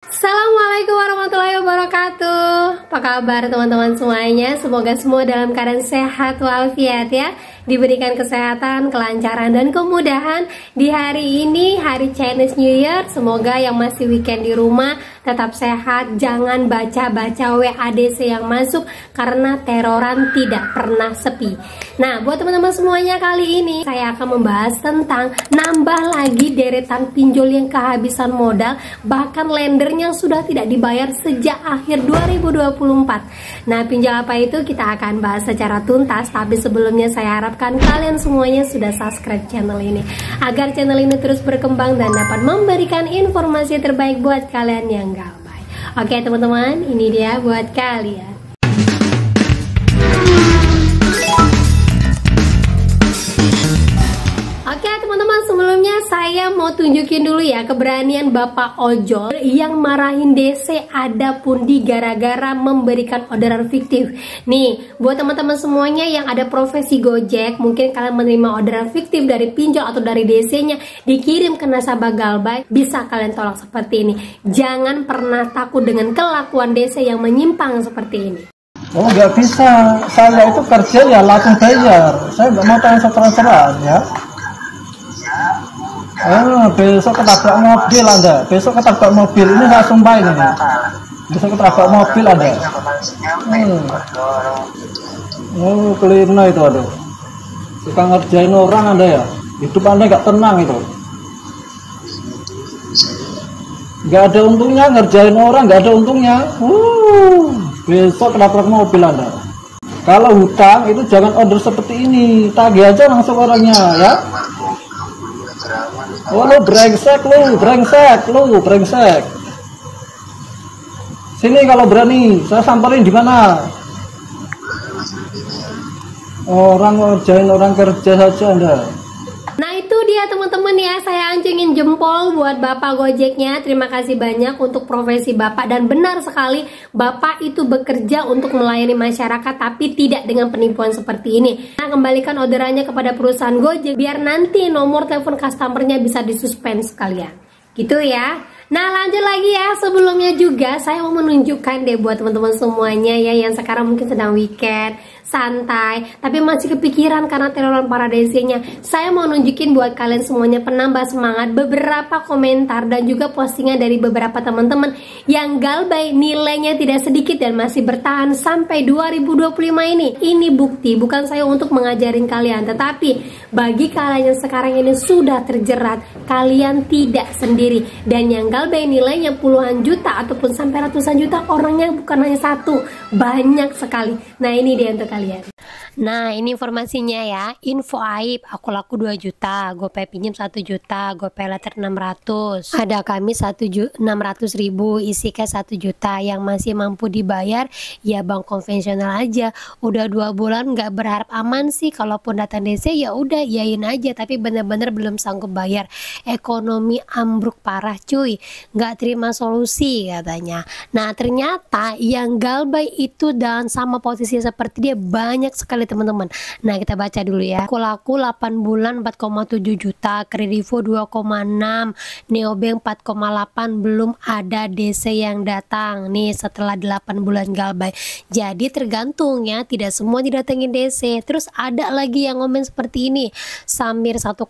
Assalamualaikum warahmatullahi wabarakatuh. Apa kabar teman-teman semuanya? Semoga semua dalam keadaan sehat walafiat ya. Diberikan kesehatan, kelancaran, dan kemudahan di hari ini, hari Chinese New Year. Semoga yang masih weekend di rumah tetap sehat. Jangan baca-baca WADC yang masuk karena teroran tidak pernah sepi. Nah, buat teman-teman semuanya, kali ini saya akan membahas tentang nambah lagi deretan pinjol yang kehabisan modal, bahkan lendernya sudah tidak dibayar sejak akhir 2024. Nah, pinjol apa itu kita akan bahas secara tuntas, tapi sebelumnya saya harapkan kalian semuanya sudah subscribe channel ini agar channel ini terus berkembang dan dapat memberikan informasi terbaik buat kalian yang galbay. Oke teman-teman, ini dia buat kalian. Oke teman-teman, sebelumnya saya mau tunjukin dulu ya keberanian Bapak Ojol yang marahin DC ada pundi gara-gara memberikan orderan fiktif. Nih, buat teman-teman semuanya yang ada profesi Gojek, mungkin kalian menerima orderan fiktif dari pinjol atau dari DC-nya dikirim ke nasabah galbay, bisa kalian tolak seperti ini. Jangan pernah takut dengan kelakuan DC yang menyimpang seperti ini. Oh, nggak bisa, saya itu kerja ya langsung bayar, saya nggak mau transfer-transferan ya. Besok ketabrak mobil Anda, besok ketabrak mobil, ini saya sumpahin ini. Besok ketabrak mobil Anda. Oh, kelina itu aduh. Suka ngerjain orang Anda ya, hidup Anda nggak tenang itu. Nggak ada untungnya ngerjain orang, nggak ada untungnya. Besok ketabrak mobil Anda. Kalau hutang itu jangan order seperti ini, tagih aja langsung orangnya ya. Oh, lu brengsek, lu brengsek. Sini kalau berani, saya samperin di mana. Orang ngerjain orang kerja saja Anda. Nah itu dia teman-teman ya, saya acungin jempol buat Bapak Gojeknya. Terima kasih banyak untuk profesi Bapak, dan benar sekali Bapak itu bekerja untuk melayani masyarakat tapi tidak dengan penipuan seperti ini. Nah, kembalikan orderannya kepada perusahaan Gojek biar nanti nomor telepon customernya bisa disuspend sekalian. Gitu ya. Nah lanjut lagi ya, sebelumnya juga saya mau menunjukkan deh buat teman-teman semuanya ya yang sekarang mungkin sedang weekend, santai, tapi masih kepikiran karena teroran para DC-nya. Saya mau nunjukin buat kalian semuanya penambah semangat beberapa komentar dan juga postingan dari beberapa teman-teman yang galbay nilainya tidak sedikit dan masih bertahan sampai 2025 ini. Ini bukti, bukan saya untuk mengajarin kalian, tetapi bagi kalian yang sekarang ini sudah terjerat, kalian tidak sendiri. Dan yang galbay nilainya puluhan juta ataupun sampai ratusan juta, orangnya bukan hanya satu, banyak sekali. Nah ini dia untuk kalian. Nah ini informasinya ya, info aib, aku laku 2 juta, GoPay pinjam 1 juta, GoPay letter 600, ada kami 600.000, isi cash 1 juta, yang masih mampu dibayar ya bank konvensional aja. Udah 2 bulan nggak berharap aman sih, kalaupun datang DC ya udah iyain aja, tapi bener-bener belum sanggup bayar, ekonomi ambruk parah cuy, nggak terima solusi katanya. Nah ternyata yang galbay itu dan sama posisi seperti dia banyak sekali teman-teman. Nah kita baca dulu ya. Aku laku 8 bulan 4,7 juta, Kredivo 2,6, Neobank 4,8, belum ada DC yang datang nih setelah 8 bulan galbay. Jadi tergantung ya, tidak semua didatengin DC. Terus ada lagi yang ngomen seperti ini, Samir 1,5,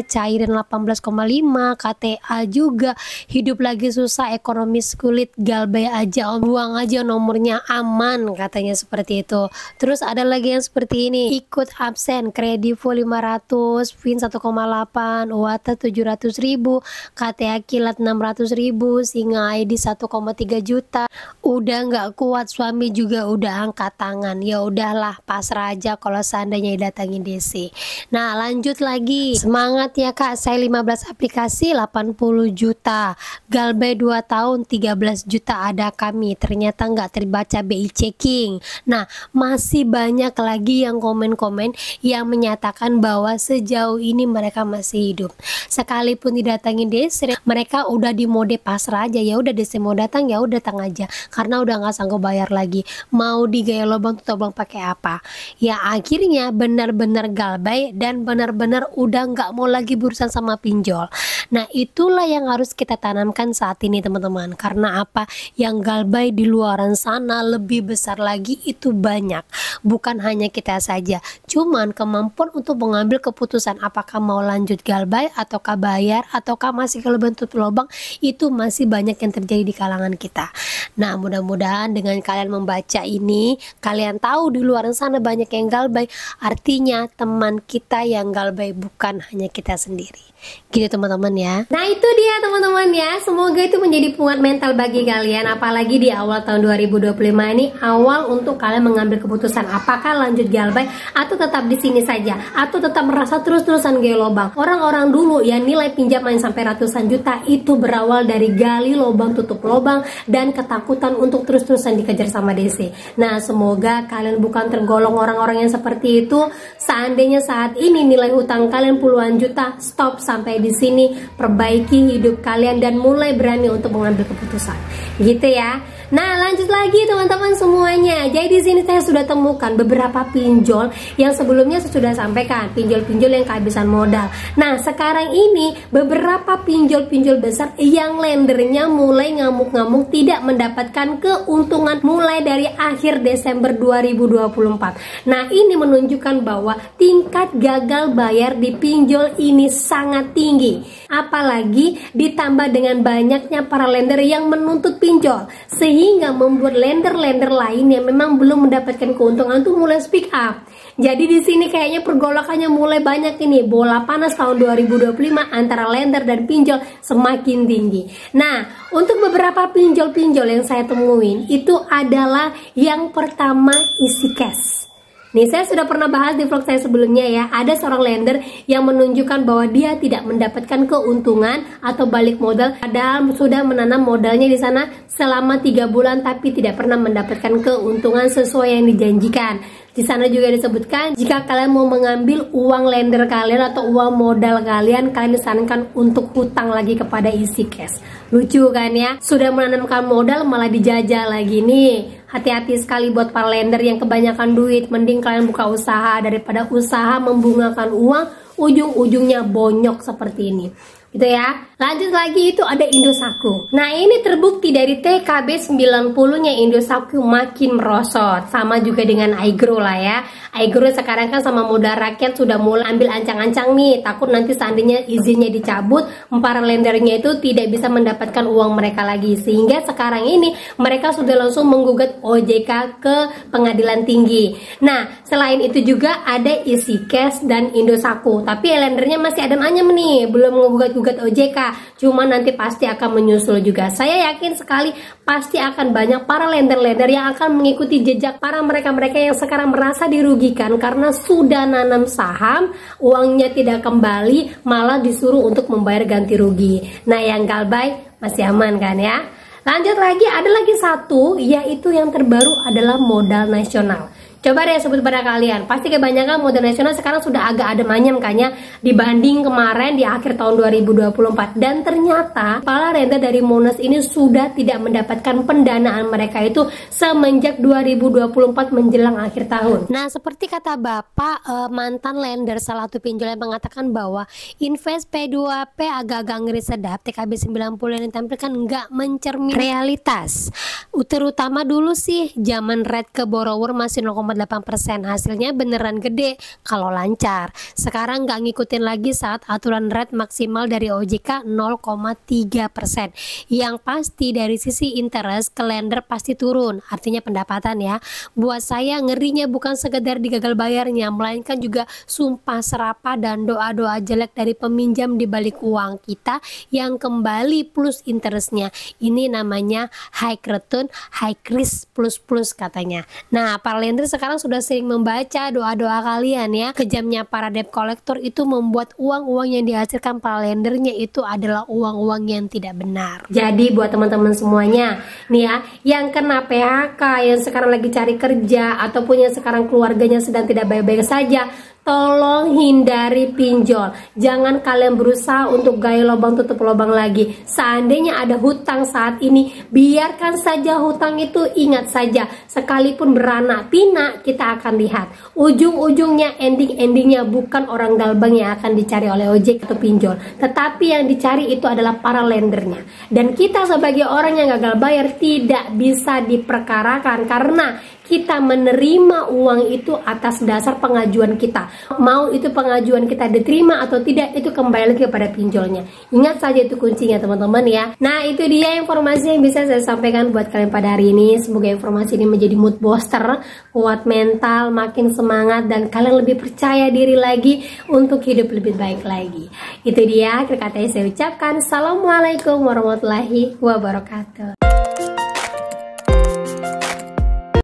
Cairin 18,5, KTA juga, hidup lagi susah, ekonomi sulit, galbay aja om, buang aja nomornya aman katanya seperti itu. Terus ada lagi yang seperti ini, ikut absen, Kredivo 500, Vin 1,8, Wata 700.000, KTA Kilat 600.000, Singa ID 1,3 juta. Udah nggak kuat, suami juga udah angkat tangan. Ya udahlah, pasrah aja kalau seandainya didatangin DC. Nah lanjut lagi, semangat ya kak, saya 15 aplikasi 80 juta, galbay 2 tahun 13 juta ada kami, ternyata nggak terbaca BI checking. Nah masih banyak banyak lagi yang komen-komen yang menyatakan bahwa sejauh ini mereka masih hidup. Sekalipun didatangin Desri, mereka udah di mode pasrah aja. Ya udah Desri mau datang, ya udah datang aja, karena udah nggak sanggup bayar lagi. Mau digaya lubang tutup lubang pakai apa? Ya akhirnya benar-benar galbay dan benar-benar udah nggak mau lagi berurusan sama pinjol. Nah itulah yang harus kita tanamkan saat ini teman-teman. Karena apa? Yang galbay di luaran sana lebih besar lagi, itu banyak. Bukan hanya kita saja. Cuman kemampuan untuk mengambil keputusan apakah mau lanjut galbay ataukah bayar ataukah masih kalau bentuk lubang, itu masih banyak yang terjadi di kalangan kita. Nah mudah-mudahan dengan kalian membaca ini, kalian tahu di luar sana banyak yang galbay, artinya teman kita yang galbay, bukan hanya kita sendiri. Gitu teman-teman ya. Nah itu dia teman-teman ya, semoga itu menjadi penguat mental bagi kalian, apalagi di awal tahun 2025 ini, awal untuk kalian mengambil keputusan apakah lanjut galbay atau tetap di sini saja, atau tetap merasa terus-terusan gaya lubang. Orang-orang dulu yang nilai pinjaman sampai ratusan juta itu berawal dari gali lubang tutup lubang dan ketakutan untuk terus-terusan dikejar sama DC. Nah semoga kalian bukan tergolong orang-orang yang seperti itu. Seandainya saat ini nilai hutang kalian puluhan juta, stop sampai di sini, perbaiki hidup kalian dan mulai berani untuk mengambil keputusan. Gitu ya. Nah lanjut lagi teman-teman semuanya. Jadi di sini saya sudah temukan beberapa pinjol yang sebelumnya saya sudah sampaikan, pinjol-pinjol yang kehabisan modal. Nah sekarang ini beberapa pinjol-pinjol besar yang lendernya mulai ngamuk-ngamuk tidak mendapatkan keuntungan mulai dari akhir Desember 2024. Nah ini menunjukkan bahwa tingkat gagal bayar di pinjol ini sangat tinggi. Apalagi ditambah dengan banyaknya para lender yang menuntut pinjol, sehingga membuat lender-lender lain yang memang belum mendapatkan keuntungan itu mulai speak up. Jadi di sini kayaknya pergolakannya mulai banyak ini, bola panas tahun 2025 antara lender dan pinjol semakin tinggi. Nah, untuk beberapa pinjol-pinjol yang saya temuin itu adalah yang pertama isi cash. Nih saya sudah pernah bahas di vlog saya sebelumnya ya, ada seorang lender yang menunjukkan bahwa dia tidak mendapatkan keuntungan atau balik modal padahal sudah menanam modalnya di sana selama 3 bulan tapi tidak pernah mendapatkan keuntungan sesuai yang dijanjikan. Di sana juga disebutkan jika kalian mau mengambil uang lender kalian atau uang modal kalian, kalian disarankan untuk hutang lagi kepada isi cash. Lucu kan ya? Sudah menanamkan modal malah dijajah lagi nih. Hati-hati sekali buat para lender yang kebanyakan duit. Mending kalian buka usaha daripada usaha membungakan uang ujung-ujungnya bonyok seperti ini. Gitu ya. Lanjut lagi itu ada Indosako. Nah ini terbukti dari TKB 90-nya Indosako makin merosot. Sama juga dengan Aigro lah ya. Aigro sekarang kan sama modal rakyat sudah mulai ambil ancang-ancang nih. Takut nanti seandainya izinnya dicabut, para lendernya itu tidak bisa mendapatkan uang mereka lagi. Sehingga sekarang ini mereka sudah langsung menggugat OJK ke pengadilan tinggi. Nah selain itu juga ada Isi Cash dan Indosako. Tapi lendernya masih adem ayem nih, belum menggugat OJK, cuma nanti pasti akan menyusul juga. Saya yakin sekali pasti akan banyak para lender-lender yang akan mengikuti jejak para mereka-mereka yang sekarang merasa dirugikan karena sudah nanam saham, uangnya tidak kembali, malah disuruh untuk membayar ganti rugi. Nah yang galbay masih aman kan ya. Lanjut lagi, ada lagi satu, yaitu yang terbaru adalah modal nasional. Coba deh sebut pada kalian, pasti kebanyakan modal nasional sekarang sudah agak adem ayem kayaknya dibanding kemarin di akhir tahun 2024. Dan ternyata para lender dari Monas ini sudah tidak mendapatkan pendanaan mereka itu semenjak 2024 menjelang akhir tahun. Nah seperti kata Bapak mantan lender salah satu pinjol yang mengatakan bahwa invest P2P agak-agak ngeri sedap, TKB 90 yang ditampilkan nggak mencermin realitas. Terutama dulu sih zaman rate ke borrower masih 0,8%, hasilnya beneran gede kalau lancar. Sekarang nggak ngikutin lagi saat aturan rate maksimal dari OJK 0,3%. Yang pasti dari sisi interest ke lender pasti turun, artinya pendapatan ya. Buat saya ngerinya bukan sekedar digagal bayarnya, melainkan juga sumpah serapah dan doa-doa jelek dari peminjam di balik uang kita yang kembali plus interestnya. Ini namanya high return, high risk plus katanya. Nah para lender sekarang sekarang sudah sering membaca doa-doa kalian ya. Kejamnya para debt collector itu membuat uang-uang yang dihasilkan para lendernya itu adalah uang-uang yang tidak benar. Jadi buat teman-teman semuanya nih ya, yang kena PHK, yang sekarang lagi cari kerja, ataupun yang sekarang keluarganya sedang tidak baik-baik saja, tolong hindari pinjol. Jangan kalian berusaha untuk gaya lubang tutup lubang lagi. Seandainya ada hutang saat ini, biarkan saja hutang itu. Ingat saja, sekalipun beranak pinak, kita akan lihat ujung-ujungnya, ending-endingnya bukan orang galbang yang akan dicari oleh ojek atau pinjol, tetapi yang dicari itu adalah para lendernya. Dan kita sebagai orang yang gagal bayar tidak bisa diperkarakan, karena kita menerima uang itu atas dasar pengajuan kita. Mau itu pengajuan kita diterima atau tidak, itu kembali lagi kepada pinjolnya. Ingat saja itu kuncinya teman-teman ya. Nah, itu dia informasi yang bisa saya sampaikan buat kalian pada hari ini. Semoga informasi ini menjadi mood booster, kuat mental, makin semangat, dan kalian lebih percaya diri lagi untuk hidup lebih baik lagi. Itu dia akhir kata yang saya ucapkan. Assalamualaikum warahmatullahi wabarakatuh.